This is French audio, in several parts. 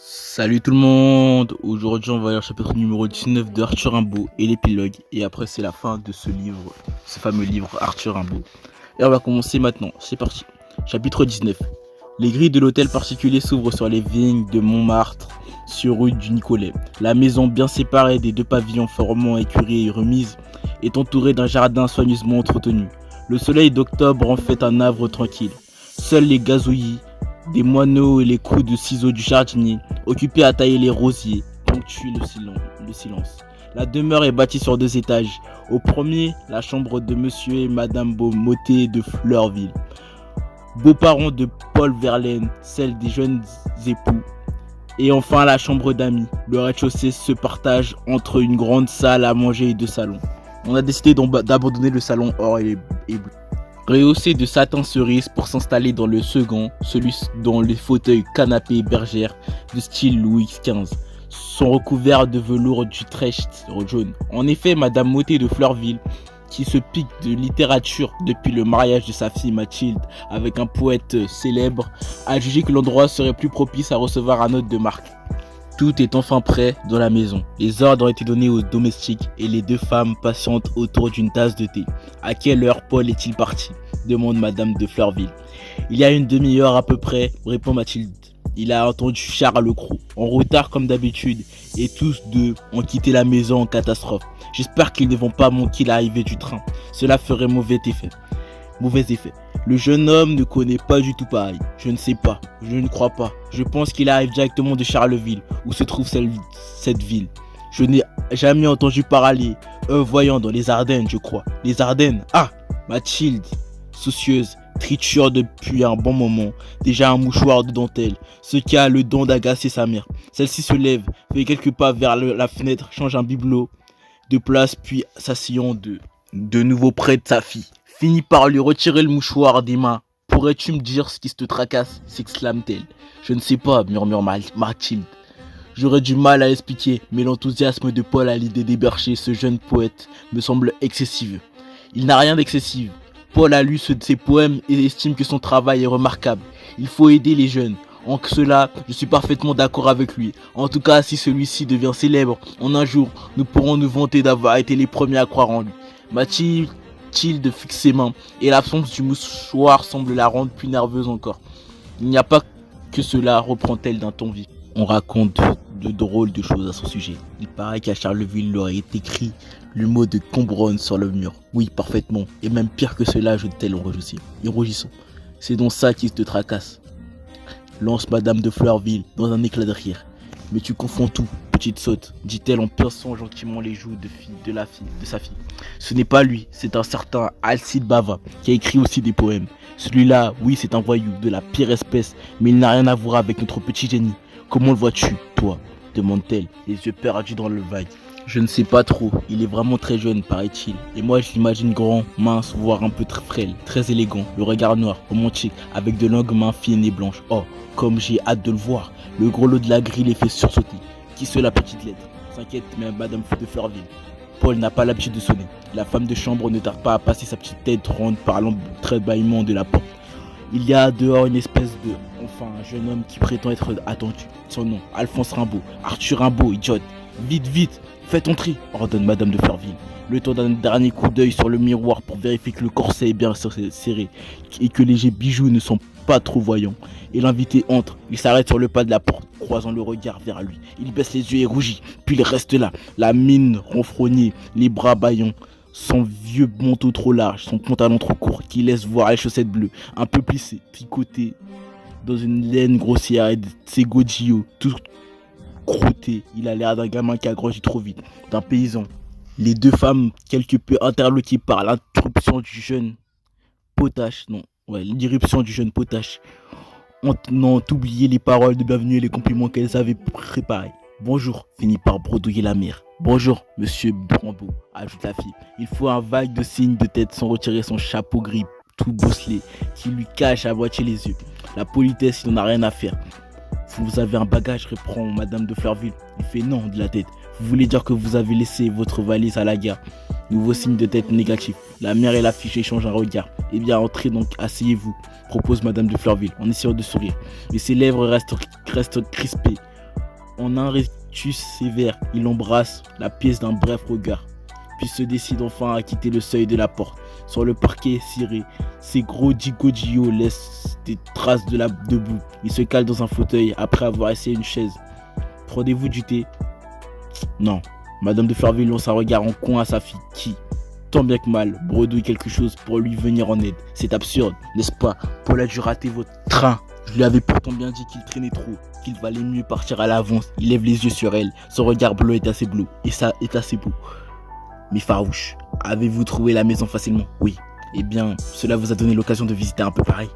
Salut tout le monde. Aujourd'hui on va lire le chapitre numéro 19 de Arthur Rimbaud et l'épilogue. Et après c'est la fin de ce livre, ce fameux livre Arthur Rimbaud. Et on va commencer maintenant, c'est parti. Chapitre 19. Les grilles de l'hôtel particulier s'ouvrent sur les vignes de Montmartre, sur rue du Nicolet. La maison, bien séparée des deux pavillons formant écurie et remise, est entourée d'un jardin soigneusement entretenu. Le soleil d'octobre en fait un havre tranquille. Seuls les gazouillis des moineaux et les coups de ciseaux du jardinier, occupés à tailler les rosiers, ponctuent le silence. La demeure est bâtie sur 2 étages. Au premier, la chambre de monsieur et madame Beaumotet de Fleurville, beaux-parents de Paul Verlaine, celle des jeunes époux. Et enfin la chambre d'amis. Le rez-de-chaussée se partage entre une grande salle à manger et 2 salons. On a décidé d'abandonner le salon or et bleu, rehaussé de satin cerise pour s'installer dans le second, celui dont les fauteuils canapés bergères de style Louis XV sont recouverts de velours d'Utrecht jaune. En effet, Madame Motet de Fleurville, qui se pique de littérature depuis le mariage de sa fille Mathilde avec un poète célèbre, a jugé que l'endroit serait plus propice à recevoir un hôte de marque. Tout est enfin prêt dans la maison. Les ordres ont été donnés aux domestiques et les 2 femmes patientent autour d'une tasse de thé. À quelle heure Paul est-il parti ? Demande Madame de Fleurville. Il y a une demi-heure à peu près, répond Mathilde. Il a entendu Charles Cros, en retard comme d'habitude, et tous 2 ont quitté la maison en catastrophe. J'espère qu'ils ne vont pas manquer l'arrivée du train. Cela ferait mauvais effet. Le jeune homme ne connaît pas du tout Paris. Je ne sais pas, je ne crois pas. Je pense qu'il arrive directement de Charleville, où se trouve cette ville. Je n'ai jamais entendu parler. Voyons, dans les Ardennes, je crois. Les Ardennes. Ah, Mathilde, soucieuse, triture depuis un bon moment, déjà un mouchoir de dentelle, ce qui a le don d'agacer sa mère. Celle-ci se lève, fait quelques pas vers la fenêtre, change un bibelot de place, puis s'asseyant de nouveau près de sa fille, finit par lui retirer le mouchoir des mains. Pourrais-tu me dire ce qui te tracasse ? S'exclame-t-elle. Je ne sais pas, murmure Mathilde. J'aurais du mal à expliquer, mais l'enthousiasme de Paul à l'idée d'héberger ce jeune poète me semble excessif. Il n'a rien d'excessif. Paul a lu ses poèmes et estime que son travail est remarquable. Il faut aider les jeunes. En cela, je suis parfaitement d'accord avec lui. En tout cas, si celui-ci devient célèbre, en un jour, nous pourrons nous vanter d'avoir été les premiers à croire en lui. Mathilde fixe ses mains, et l'absence du mouchoir semble la rendre plus nerveuse encore. Il n'y a pas que cela, reprend-elle d'un ton vif. On raconte de drôles de choses à son sujet. Il paraît qu'à Charleville, il aurait été écrit le mot de Combronne sur le mur. Oui, parfaitement. Et même pire que cela, ajoute-t-elle en rougissant. C'est donc ça qui te tracasse, lance Madame de Fleurville dans un éclat de rire. Mais tu confonds tout, petite sotte, dit-elle en pinçant gentiment les joues de sa fille. Ce n'est pas lui, c'est un certain Alcide Bava, qui a écrit aussi des poèmes. Celui-là, oui, c'est un voyou de la pire espèce, mais il n'a rien à voir avec notre petit génie. Comment le vois-tu, toi ? Demande-t-elle, les yeux perdus dans le vague. Je ne sais pas trop, il est vraiment très jeune, paraît-il. Et moi, je l'imagine grand, mince, voire un peu très frêle, très élégant, le regard noir, romantique, avec de longues mains fines et blanches. Oh, comme j'ai hâte de le voir. Le gros lot de la grille les fait sursauter. Qui c'est la petite lettre ? S'inquiète même Madame de Fleurville. Paul n'a pas l'habitude de sonner. La femme de chambre ne tarde pas à passer sa petite tête ronde par l'entrebâillement de la porte. Il y a dehors une espèce de... Enfin, un jeune homme qui prétend être attendu. Son nom, Alphonse Rimbaud. Arthur Rimbaud, idiote. Vite, faites entrer, ordonne Madame de Fleurville. Le temps d'un dernier coup d'œil sur le miroir pour vérifier que le corset est bien serré et que les bijoux ne sont pas trop voyants. Et l'invité entre. Il s'arrête sur le pas de la porte, croisant le regard vers lui. Il baisse les yeux et rougit, puis il reste là, la mine renfrognée, les bras bâillons. Son vieux manteau trop large, son pantalon trop court qui laisse voir les chaussettes bleues, un peu plissées, tricotées dans une laine grossière et ses godillots tout croûtés. Il a l'air d'un gamin qui a grandi trop vite, d'un paysan. Les 2 femmes, quelque peu interloquées par l'irruption du jeune potache, ont oublié les paroles de bienvenue et les compliments qu'elles avaient préparés. Bonjour, finit par bredouiller la mère. Bonjour, monsieur Rimbaud, ajoute la fille. Il faut un vague de signe de tête sans retirer son chapeau gris tout bosselé qui lui cache à moitié les yeux. La politesse, il n'en a rien à faire. Vous avez un bagage, reprend Madame de Fleurville. Il fait non de la tête. Vous voulez dire que vous avez laissé votre valise à la gare ? Nouveau signe de tête négatif. La mère et la fille échangent un regard. Eh bien, entrez donc, asseyez-vous, propose Madame de Fleurville en essayant de sourire. Mais ses lèvres restent crispées. En un rictus sévère, il embrasse la pièce d'un bref regard, puis se décide enfin à quitter le seuil de la porte. Sur le parquet ciré, ses gros gigogios laissent des traces de boue. Il se cale dans un fauteuil après avoir essayé une chaise. Prenez-vous du thé? Non. Madame de Ferville lance un regard en coin à sa fille qui, tant bien que mal, bredouille quelque chose pour lui venir en aide. C'est absurde, n'est-ce pas? Paul a dû rater votre train. Je lui avais pourtant bien dit qu'il traînait trop, qu'il valait mieux partir à l'avance. Il lève les yeux sur elle. Son regard bleu est assez beau. Et ça est assez beau. Mais farouche. Avez-vous trouvé la maison facilement? Oui. Eh bien, cela vous a donné l'occasion de visiter un peu pareil.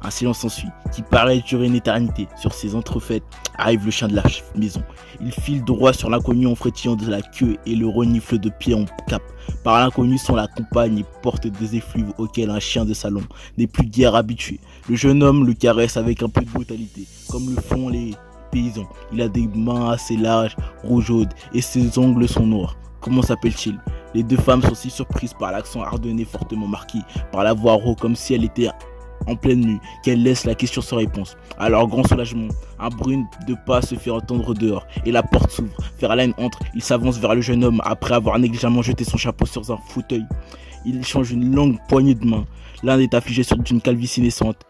Un silence s'ensuit, qui paraît durer une éternité. Sur ces entrefaites, arrive le chien de la maison. Il file droit sur l'inconnu en frétillant de la queue et le renifle de pied en cap. Par l'inconnu, son la compagne et porte des effluves auxquels un chien de salon n'est plus guère habitué. Le jeune homme le caresse avec un peu de brutalité, comme le font les paysans. Il a des mains assez larges, rougeaudes, et ses ongles sont noirs. Comment s'appelle-t-il? Les deux femmes sont si surprises par l'accent ardennais fortement marqué, par la voix rauque comme si elle était en pleine nuit, qu'elle laisse la question sans réponse. À leur grand soulagement, un bruit de pas se fait entendre dehors et la porte s'ouvre. Verlaine entre, il s'avance vers le jeune homme après avoir négligemment jeté son chapeau sur un fauteuil. Il échange une longue poignée de main. L'un est affligé d'une calvitie naissante,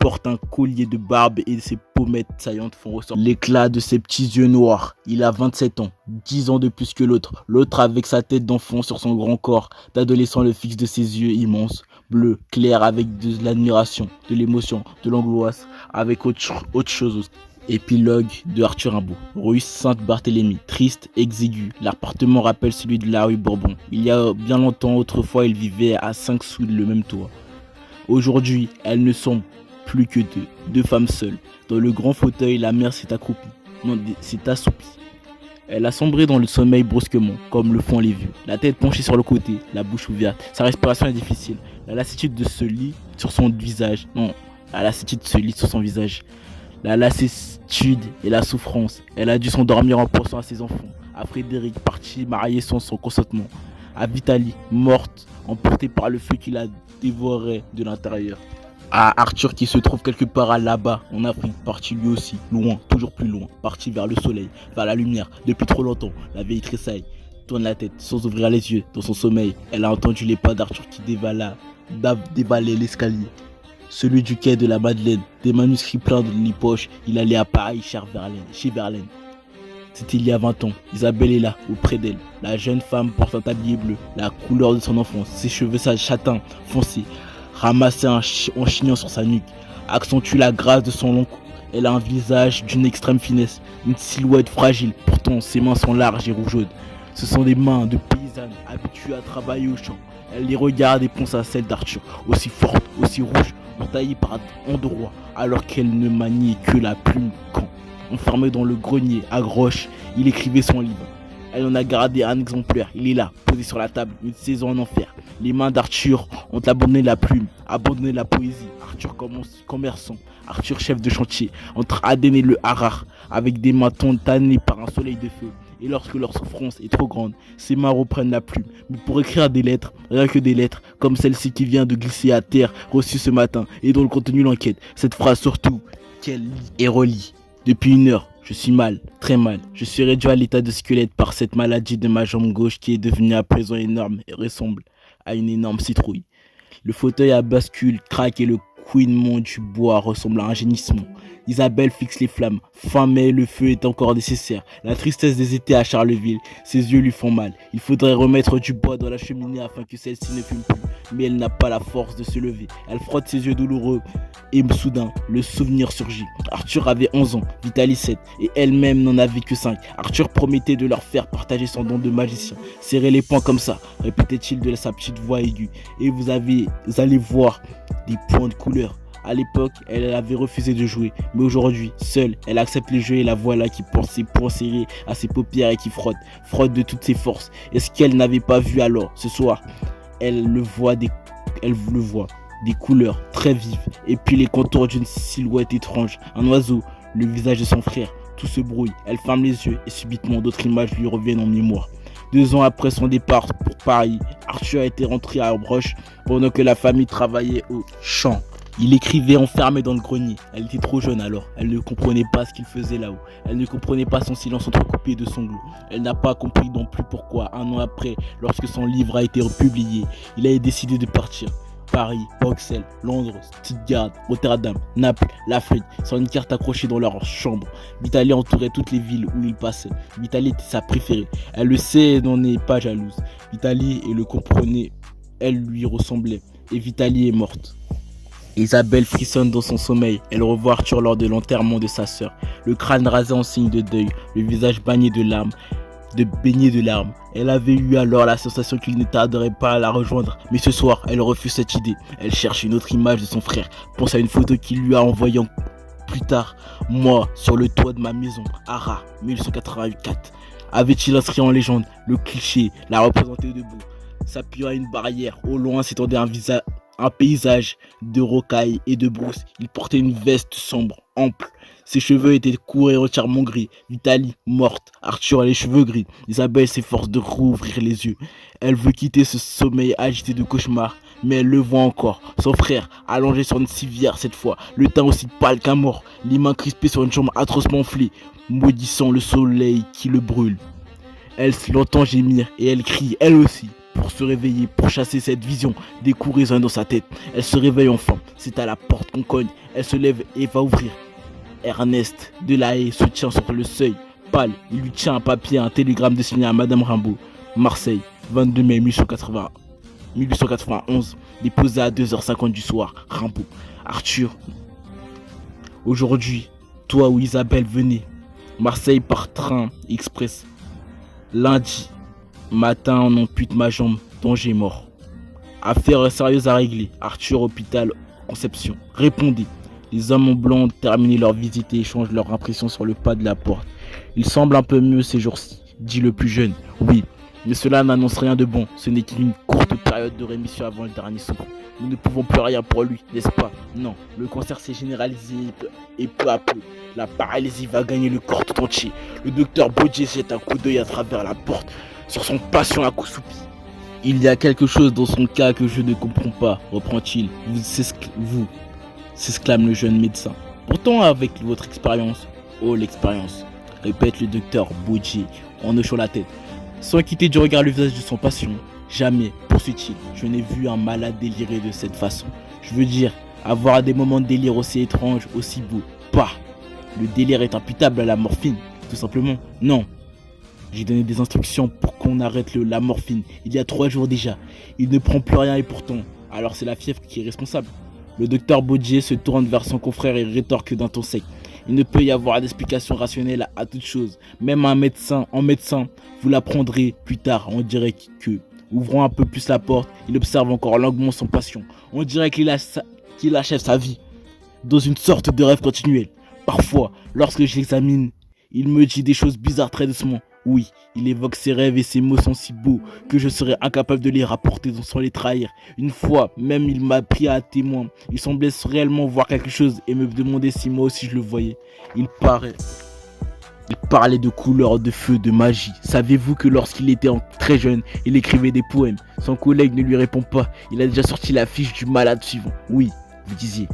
porte un collier de barbe et ses pommettes saillantes font ressortir l'éclat de ses petits yeux noirs. Il a 27 ans, 10 ans de plus que l'autre. L'autre avec sa tête d'enfant sur son grand corps d'adolescent le fixe de ses yeux immenses, bleus, clairs avec de l'admiration, de l'émotion, de l'angoisse, avec autre chose aussi. Épilogue de Arthur Rimbaud. Rue Saint-Barthélemy, triste, exigu. L'appartement rappelle celui de la rue Bourbon. Il y a bien longtemps, autrefois, il vivait à 5 sous le même toit. Aujourd'hui, elles ne sont plus que deux femmes seules. Dans le grand fauteuil, la mère s'est assoupie. Elle a sombré dans le sommeil brusquement, comme le font les vieux. La tête penchée sur le côté, la bouche ouverte. Sa respiration est difficile. La lassitude se lit sur son visage. La lassitude et la souffrance. Elle a dû s'endormir en pensant à ses enfants, à Frédéric, parti marié sans son consentement, à Vitalie, morte, emportée par le feu qui la dévorait de l'intérieur, à Arthur qui se trouve quelque part là-bas en Afrique, parti lui aussi, loin, toujours plus loin, parti vers le soleil, vers la lumière, depuis trop longtemps. La vieille tressaille, tourne la tête sans ouvrir les yeux. Dans son sommeil, elle a entendu les pas d'Arthur qui dévalait l'escalier, celui du quai de la Madeleine, des manuscrits pleins de les poches. Il allait à Paris chez Verlaine. C'était il y a 20 ans. Isabelle est là, auprès d'elle. La jeune femme porte un tablier bleu, la couleur de son enfance. Ses cheveux châtains, foncés, ramassés en chignant sur sa nuque, accentue la grâce de son long cou. Elle a un visage d'une extrême finesse, une silhouette fragile. Pourtant, ses mains sont larges et rougeaudes. Ce sont des mains de paysanne habituées à travailler au champ. Elle les regarde et pense à celle d'Arthur, aussi forte, aussi rouge, entaillée par endroits, alors qu'elle ne maniait que la plume quand, enfermé dans le grenier à Groche, il écrivait son livre. Elle en a gardé un exemplaire, il est là, posé sur la table, une saison en enfer. Les mains d'Arthur ont abandonné la plume, abandonné la poésie. Arthur commerçant, Arthur chef de chantier, entre Aden et le Harar, avec des mains tannées par un soleil de feu. Et lorsque leur souffrance est trop grande, ses mains reprennent la plume, mais pour écrire des lettres, rien que des lettres, comme celle-ci qui vient de glisser à terre, reçue ce matin, et dont le contenu l'enquête. Cette phrase surtout, qu'elle lit et relit. Depuis 1 heure, je suis mal, très mal. Je suis réduit à l'état de squelette par cette maladie de ma jambe gauche qui est devenue à présent énorme et ressemble à une énorme citrouille. Le fauteuil à bascule craque et le couinement du bois ressemble à un gémissement. Isabelle fixe les flammes. Fin mai, le feu est encore nécessaire. La tristesse des étés à Charleville, ses yeux lui font mal. Il faudrait remettre du bois dans la cheminée afin que celle-ci ne fume plus. Mais elle n'a pas la force de se lever. Elle frotte ses yeux douloureux et soudain, le souvenir surgit. Arthur avait 11 ans, Vitalie 7 et elle-même n'en avait que 5. Arthur promettait de leur faire partager son don de magicien. Serrez les poings comme ça, répétait-il de sa petite voix aiguë. Et vous allez voir des points de couleur. À l'époque, elle avait refusé de jouer, mais aujourd'hui, seule, elle accepte les jeux et la voilà qui porte ses poings serrés à ses paupières et qui frotte de toutes ses forces. Est-ce qu'elle n'avait pas vu alors, ce soir? Elle le voit, des couleurs très vives, et puis les contours d'une silhouette étrange, un oiseau, le visage de son frère, tout se brouille. Elle ferme les yeux et subitement d'autres images lui reviennent en mémoire. 2 ans après son départ pour Paris, Arthur a été rentré à Broche pendant que la famille travaillait au champ. Il écrivait enfermé dans le grenier. Elle était trop jeune alors. Elle ne comprenait pas ce qu'il faisait là-haut. Elle ne comprenait pas son silence entrecoupé de sanglots. Elle n'a pas compris non plus pourquoi, un an après, lorsque son livre a été republié, il avait décidé de partir. Paris, Bruxelles, Londres, Stuttgart, Rotterdam, Naples, l'Afrique, sans une carte accrochée dans leur chambre. Vitaly entourait toutes les villes où il passait. Vitaly était sa préférée. Elle le sait et n'en est pas jalouse. Vitaly et le comprenait. Elle lui ressemblait. Et Vitaly est morte. Isabelle frissonne dans son sommeil. Elle revoit Arthur lors de l'enterrement de sa sœur. Le crâne rasé en signe de deuil, le visage baigné de larmes. Elle avait eu alors la sensation qu'il ne tarderait pas à la rejoindre. Mais ce soir, elle refuse cette idée. Elle cherche une autre image de son frère. Pense à une photo qu'il lui a envoyée plus tard. Moi, sur le toit de ma maison, Arras, 1884. Avait-il inscrit en légende le cliché, la représentait debout. S'appuyant à une barrière, au loin s'étendait un paysage de rocailles et de brousses. Il portait une veste sombre, ample. Ses cheveux étaient courts et entièrement gris. Vitaly, morte. Arthur a les cheveux gris. Isabelle s'efforce de rouvrir les yeux. Elle veut quitter ce sommeil agité de cauchemar, mais elle le voit encore. Son frère, allongé sur une civière cette fois, le teint aussi pâle qu'un mort, les mains crispées sur une jambe atrocement enflée, maudissant le soleil qui le brûle. Elle l'entend gémir et elle crie, elle aussi, pour se réveiller, pour chasser cette vision. Des coups résonnent dans sa tête. Elle se réveille enfin. C'est à la porte qu'on cogne. Elle se lève et va ouvrir. Ernest Delahaye se tient sur le seuil, pâle. Il lui tient un papier, un télégramme destiné à Madame Rimbaud. Marseille, 22 mai 1891, déposé à 2h50 du soir. Rimbaud. Arthur, aujourd'hui, toi ou Isabelle, venez. Marseille par train express. Lundi matin, on ampute ma jambe, danger mort. Affaire sérieuse à régler. Arthur, hôpital, Conception. Répondez. Les hommes en blanc ont terminé leur visite et échangent leurs impressions sur le pas de la porte. Il semble un peu mieux ces jours-ci, dit le plus jeune. Oui, mais cela n'annonce rien de bon. Ce n'est qu'une courte période de rémission avant le dernier souffle. Nous ne pouvons plus rien pour lui, n'est-ce pas? Non, le cancer s'est généralisé et peu à peu, la paralysie va gagner le corps tout entier. Le docteur Baudier jette un coup d'œil à travers la porte sur son patient accroupi. Il y a quelque chose dans son cas que je ne comprends pas, reprend-il. Vous s'exclame le jeune médecin. Pourtant, avec votre expérience, oh l'expérience, répète le docteur Baudier en hochant la tête, sans quitter du regard le visage de son patient. Jamais, poursuit-il, je n'ai vu un malade délirer de cette façon. Je veux dire, avoir des moments de délire aussi étranges, aussi beaux. Pas. Le délire est imputable à la morphine, tout simplement. Non. J'ai donné des instructions pour qu'on arrête la morphine. Il y a 3 jours déjà. Il ne prend plus rien et pourtant, alors c'est la fièvre qui est responsable. Le docteur Baudier se tourne vers son confrère et rétorque d'un ton sec. Il ne peut y avoir d'explication rationnelle à toute chose. Même en médecin, vous l'apprendrez plus tard. On dirait que, ouvrant un peu plus la porte, il observe encore longuement son patient. On dirait qu'il achève sa vie dans une sorte de rêve continuel. Parfois, lorsque je l'examine, il me dit des choses bizarres très doucement. Oui, il évoque ses rêves et ses mots sont si beaux que je serais incapable de les rapporter sans les trahir. Une fois, même il m'a pris à témoin. Il semblait réellement voir quelque chose et me demander si moi aussi je le voyais. Il parlait de couleurs, de feu, de magie. Savez-vous que lorsqu'il était très jeune, il écrivait des poèmes? Son collègue ne lui répond pas. Il a déjà sorti la fiche du malade suivant. Oui, vous disiez.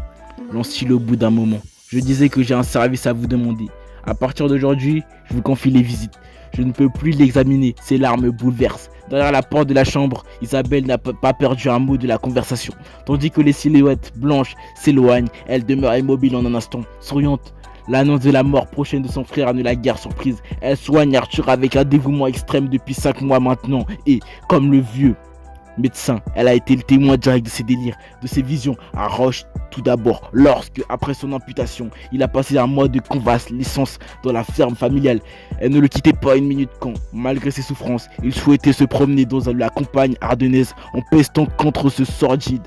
Lance-t-il au bout d'un moment. Je disais que j'ai un service à vous demander. À partir d'aujourd'hui, je vous confie les visites. Je ne peux plus l'examiner, ses larmes bouleversent. Derrière la porte de la chambre, Isabelle n'a pas perdu un mot de la conversation. Tandis que les silhouettes blanches s'éloignent, elle demeure immobile en un instant, souriante. L'annonce de la mort prochaine de son frère ne la guère surprise. Elle soigne Arthur avec un dévouement extrême depuis 5 mois maintenant. Et, comme le vieux médecin, elle a été le témoin direct de ses délires, de ses visions. À Roche, tout d'abord, lorsque, après son amputation, il a passé un mois de convalescence dans la ferme familiale. Elle ne le quittait pas une minute quand, malgré ses souffrances, il souhaitait se promener dans la campagne ardennaise en pestant contre ce sordide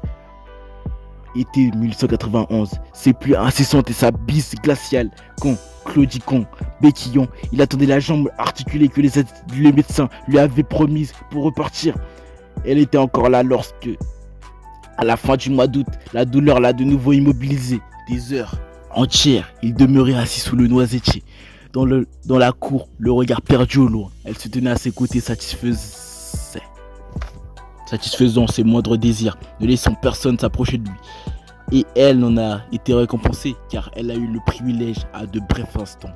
été 1891. Ses pluies incessantes et sa bise glaciale quand, claudiquant, béquillant, il attendait la jambe articulée que les médecins lui avaient promise pour repartir. Elle était encore là lorsque, à la fin du mois d'août, la douleur l'a de nouveau immobilisé. Des heures entières, il demeurait assis sous le noisetier. Dans la cour, le regard perdu au loin. Elle se tenait à ses côtés, satisfaisant ses moindres désirs, ne laissant personne s'approcher de lui. Et elle en a été récompensée car elle a eu le privilège à de brefs instants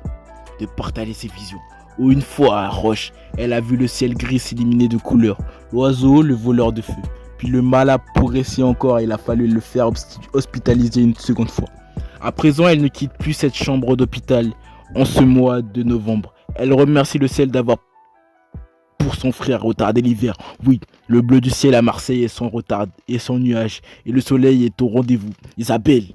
de partager ses visions. Où une fois à Roche, elle a vu le ciel gris s'illuminer de couleurs, l'oiseau, le voleur de feu. Puis le malade progressait encore et il a fallu le faire hospitaliser une seconde fois. À présent, elle ne quitte plus cette chambre d'hôpital en ce mois de novembre. Elle remercie le ciel d'avoir pour son frère retardé l'hiver. Oui, le bleu du ciel à Marseille est sans retard et sans nuage. Et le soleil est au rendez-vous. Isabelle,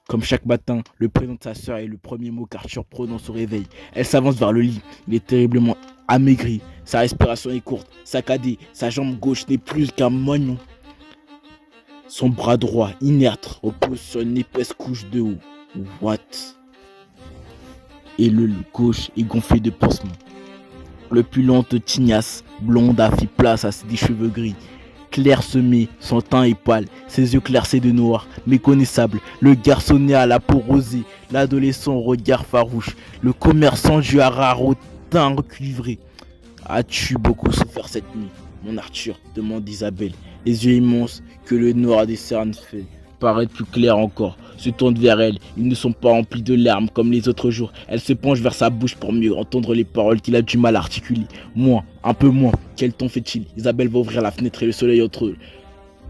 comme chaque matin, le prénom de sa sœur est le premier mot qu'Arthur prononce au réveil. Elle s'avance vers le lit. Il est terriblement amaigri. Sa respiration est courte, saccadée. Sa jambe gauche n'est plus qu'un moignon. Son bras droit, inerte, repose sur une épaisse couche de eau. What? Et le gauche est gonflé de pansements. L'opulente tignasse blonde a fait place à des cheveux gris. Clairsemé, son teint est pâle, ses yeux claircés de noir, méconnaissable. Le garçonnet à la peau rosée, l'adolescent au regard farouche, le commerçant du rare au teint cuivré. As-tu beaucoup souffert cette nuit, mon Arthur? Demande Isabelle, les yeux immenses que le noir des cernes fait paraître plus clair encore. Se tourne vers elle, ils ne sont pas remplis de larmes comme les autres jours. Elle se penche vers sa bouche pour mieux entendre les paroles qu'il a du mal à articuler. Moins, un peu moins. Quel temps fait-il? Isabelle va ouvrir la fenêtre et le soleil entre eux.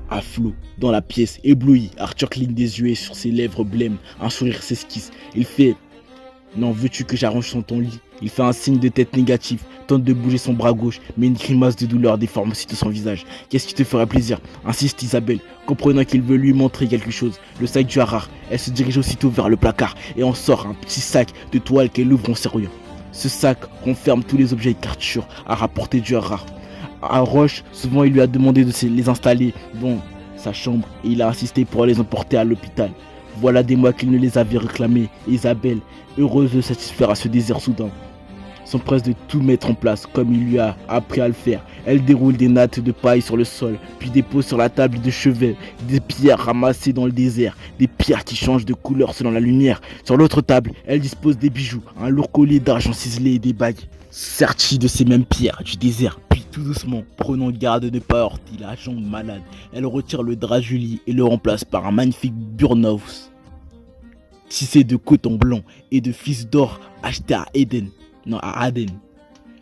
À flot, dans la pièce, ébloui, Arthur cligne des yeux et sur ses lèvres blêmes, un sourire s'esquisse. Il fait: non, veux-tu que j'arrange sur ton lit? Il fait un signe de tête négatif, tente de bouger son bras gauche, mais une grimace de douleur déforme aussitôt son visage. Qu'est-ce qui te ferait plaisir? Insiste Isabelle, comprenant qu'il veut lui montrer quelque chose. Le sac du harard. Elle se dirige aussitôt vers le placard et en sort un petit sac de toile qu'elle ouvre en serrouillant. Ce sac renferme tous les objets qu'Arthur a rapportés du harard. À Roche, souvent il lui a demandé de les installer dans sa chambre et il a insisté pour les emporter à l'hôpital. Voilà des mois qu'il ne les avait réclamés. Isabelle, heureuse de satisfaire à ce désir soudain, s'empresse de tout mettre en place comme il lui a appris à le faire. Elle déroule des nattes de paille sur le sol, puis dépose sur la table de chevet des pierres ramassées dans le désert, des pierres qui changent de couleur selon la lumière. Sur l'autre table, elle dispose des bijoux, un lourd collier d'argent ciselé et des bagues serties de ces mêmes pierres du désert. Puis tout doucement, prenant garde de ne pas heurter la jambe malade, elle retire le drap du lit et le remplace par un magnifique burnous tissé de coton blanc et de fils d'or acheté à Aden.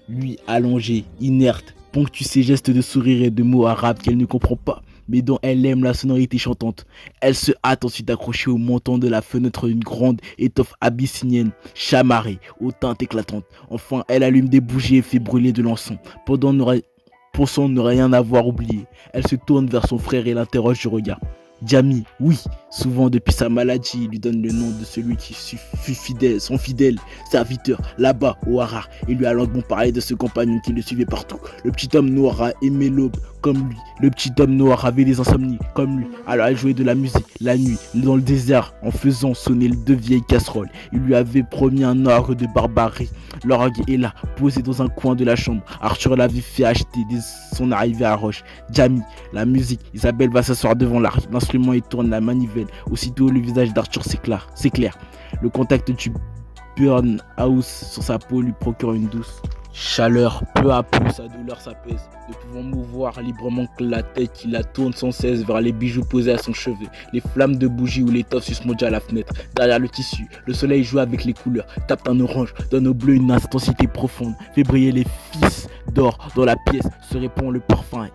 Lui, allongé, inerte, ponctue ses gestes de sourire et de mots arabes qu'elle ne comprend pas, mais dont elle aime la sonorité chantante. Elle se hâte ensuite d'accrocher au montant de la fenêtre une grande étoffe abyssinienne, chamarrée, aux teintes éclatantes. Enfin, elle allume des bougies et fait brûler de l'encens, pensant ne rien avoir oublié. Elle se tourne vers son frère et l'interroge du regard. Jamy, oui, souvent depuis sa maladie, il lui donne le nom de celui qui fut fidèle, son fidèle serviteur, là-bas au harar. Il lui a longuement parlé de ce compagnon qui le suivait partout. Le petit homme noir a aimé l'aube comme lui. Le petit homme noir avait des insomnies comme lui. Alors elle jouait de la musique la nuit, dans le désert, en faisant sonner deux vieilles casseroles. Il lui avait promis un orgue de barbarie. L'orgue est là, posé dans un coin de la chambre. Arthur l'avait fait acheter dès son arrivée à Roche. Jamy, la musique. Isabelle va s'asseoir devant l'instrument et tourne la manivelle. Aussitôt, le visage d'Arthur s'éclaire. Le contact du burn house sur sa peau lui procure une douce chaleur. Peu à peu, sa douleur s'apaise, ne pouvant mouvoir librement que la tête qui la tourne sans cesse vers les bijoux posés à son cheveu, les flammes de bougies ou l'étoffe suspendues à la fenêtre. Derrière le tissu, le soleil joue avec les couleurs, tape un orange, donne au bleu une intensité profonde, fait briller les fils d'or dans la pièce, se répand le parfum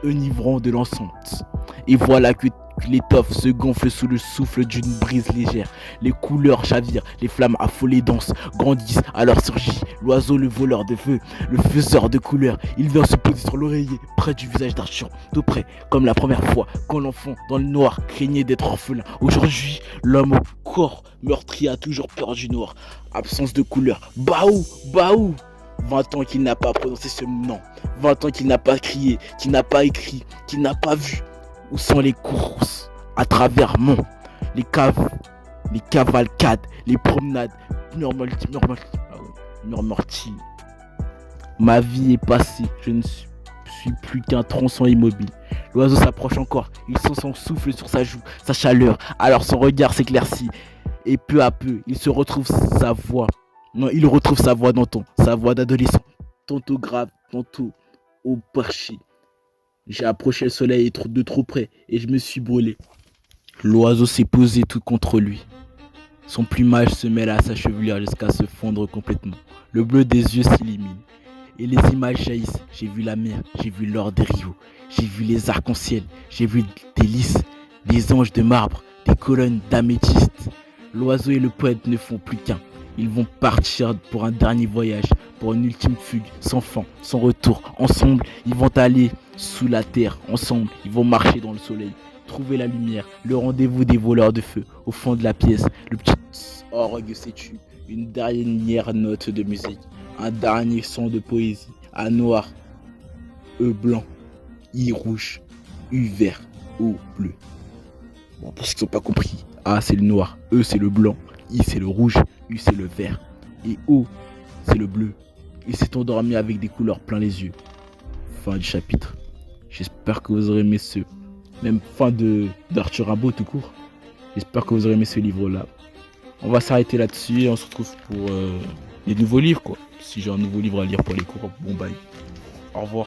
enivrant de l'encens. Et voilà que l'étoffe se gonfle sous le souffle d'une brise légère. Les couleurs chavirent, les flammes affolées dansent, grandissent, alors surgit l'oiseau, le voleur de feu, le faiseur de couleurs. Il vient se poser sur l'oreiller, près du visage d'Arthur, tout près, comme la première fois, quand l'enfant, dans le noir, craignait d'être orphelin. Aujourd'hui, l'homme au corps meurtri a toujours peur du noir. Absence de couleur. Baou, Baou! 20 ans qu'il n'a pas prononcé ce nom. 20 ans qu'il n'a pas crié, qu'il n'a pas écrit, qu'il n'a pas vu. Où sont les courses à travers les cavalcades, les promenades, murmure-t-il. Ma vie est passée, je ne suis plus qu'un tronçon immobile. L'oiseau s'approche encore, il sent son souffle sur sa joue, sa chaleur, alors son regard s'éclaircit. Et peu à peu, il retrouve sa voix d'antan, sa voix d'adolescent, tantôt grave, tantôt au perché. J'ai approché le soleil de trop près et je me suis brûlé. L'oiseau s'est posé tout contre lui. Son plumage se mêle à sa chevelure jusqu'à se fondre complètement. Le bleu des yeux s'illumine. Et les images jaillissent. J'ai vu la mer, j'ai vu l'or des rios, j'ai vu les arcs-en-ciel, j'ai vu des lys, des anges de marbre, des colonnes d'améthyste. L'oiseau et le poète ne font plus qu'un. Ils vont partir pour un dernier voyage, pour une ultime fugue, sans fin, sans retour. Ensemble, ils vont aller sous la terre. Ensemble, ils vont marcher dans le soleil. Trouver la lumière, le rendez-vous des voleurs de feu. Au fond de la pièce, le petit orgue s'étue. Une dernière note de musique. Un dernier son de poésie. A noir, E blanc, I rouge, U vert, O bleu. Bon, pour ceux qui n'ont pas compris, A c'est le noir, E c'est le blanc, I c'est le rouge, U c'est le vert. Et O c'est le bleu. Il s'est endormi avec des couleurs plein les yeux. Fin du chapitre. J'espère que vous aurez aimé même fin d'Arthur Rimbaud tout court. J'espère que vous aurez aimé ce livre-là. On va s'arrêter là-dessus et on se retrouve pour les nouveaux livres, quoi. Si j'ai un nouveau livre à lire pour les cours, bon bye. Au revoir.